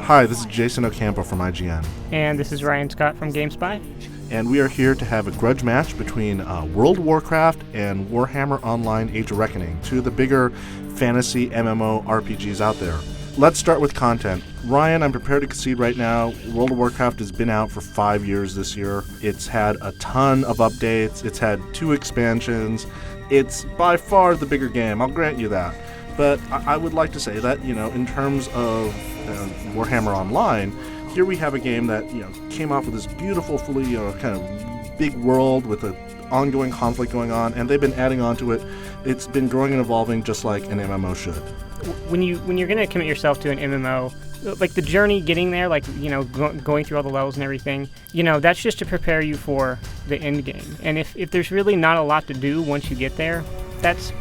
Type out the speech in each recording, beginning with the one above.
Hi, this is Jason Ocampo from IGN. And this is Ryan Scott from GameSpy. And we are here to have a grudge match between World of Warcraft and Warhammer Online Age of Reckoning, two of the bigger fantasy MMO RPGs out there. Let's start with content. Ryan, I'm prepared to concede right now, World of Warcraft has been out for 5 years this year. It's had a ton of updates. It's had 2 expansions. It's by far the bigger game, I'll grant you that. But I would like to say that, in terms of Warhammer Online, here we have a game that, came off with this beautiful, fully, kind of big world with an ongoing conflict going on, and they've been adding on to it. It's been growing and evolving just like an MMO should. When you're going to commit yourself to an MMO, like the journey getting there, going through all the levels and everything, that's just to prepare you for the end game. And if there's really not a lot to do once you get there, that's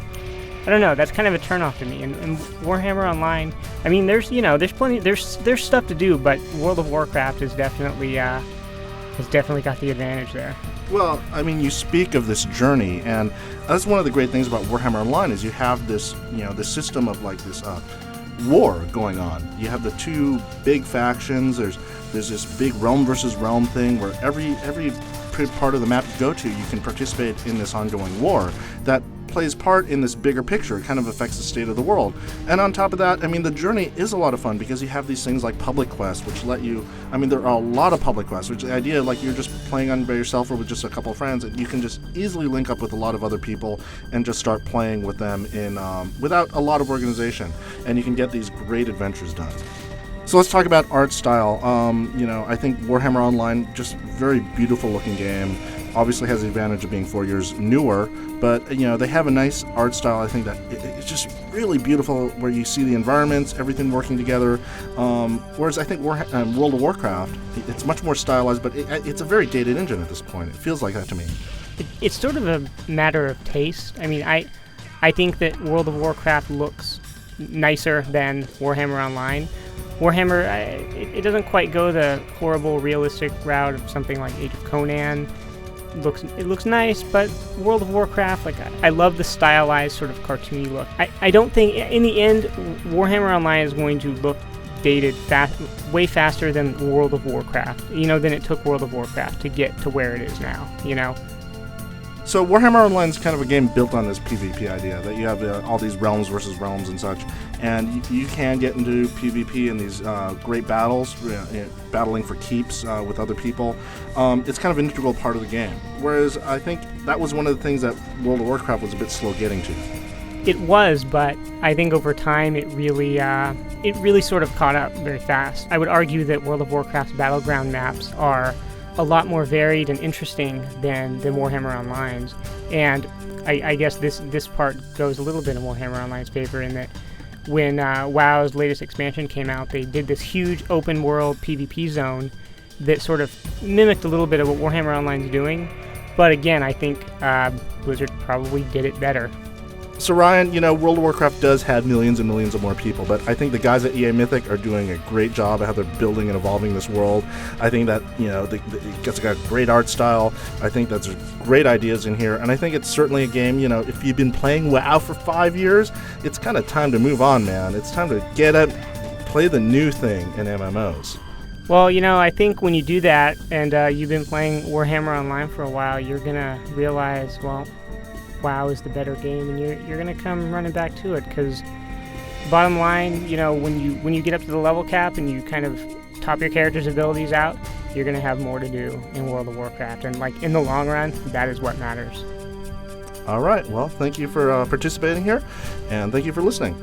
kind of a turnoff to me. And Warhammer Online, I mean, there's plenty, there's stuff to do, but World of Warcraft has definitely got the advantage there. Well, I mean, you speak of this journey, and that's one of the great things about Warhammer Online is you have this, this system of like this war going on. You have the 2 big factions. There's this big realm versus realm thing where every part of the map you go to, you can participate in this ongoing war that plays part in this bigger picture. It kind of affects the state of the world. And on top of that, I mean, the journey is a lot of fun because you have these things like public quests, which let you, there are a lot of public quests, which the idea, like you're just playing on by yourself or with just a couple of friends, and you can just easily link up with a lot of other people and just start playing with them in without a lot of organization. And you can get these great adventures done. So let's talk about art style. I think Warhammer Online, just very beautiful looking game. Obviously has the advantage of being 4 years newer, but they have a nice art style. I think that it's just really beautiful where you see the environments, everything working together. Whereas I think World of Warcraft, it's much more stylized, but it's a very dated engine at this point. It feels like that to me. It's sort of a matter of taste. I mean, I think that World of Warcraft looks nicer than Warhammer Online. Warhammer, it doesn't quite go the horrible, realistic route of something like Age of Conan. It looks nice, but World of Warcraft, I love the stylized sort of cartoony look. I don't think, in the end, Warhammer Online is going to look dated way faster than World of Warcraft, than it took World of Warcraft to get to where it is now, So Warhammer Online is kind of a game built on this PvP idea, that you have all these realms versus realms and such, and you can get into PvP in these great battles, battling for keeps with other people. It's kind of an integral part of the game, whereas I think that was one of the things that World of Warcraft was a bit slow getting to. It was, but I think over time it really sort of caught up very fast. I would argue that World of Warcraft's battleground maps are a lot more varied and interesting than Warhammer Online's, and I guess this part goes a little bit in Warhammer Online's favor in that when WoW's latest expansion came out, they did this huge open world PvP zone that sort of mimicked a little bit of what Warhammer Online's doing, but again, I think Blizzard probably did it better. So Ryan, World of Warcraft does have millions and millions of more people, but I think the guys at EA Mythic are doing a great job of how they're building and evolving this world. I think that, it's got a great art style. I think that's great ideas in here, and I think it's certainly a game, if you've been playing WoW for 5 years, it's kind of time to move on, man. It's time to get out, play the new thing in MMOs. Well, I think when you do that, and you've been playing Warhammer Online for a while, you're going to realize, well, WoW is the better game, and you're gonna come running back to it, because bottom line, when you get up to the level cap and you kind of top your character's abilities out, you're gonna have more to do in World of Warcraft, and in the long run, that is what matters. All right, well, thank you for participating here, and thank you for listening.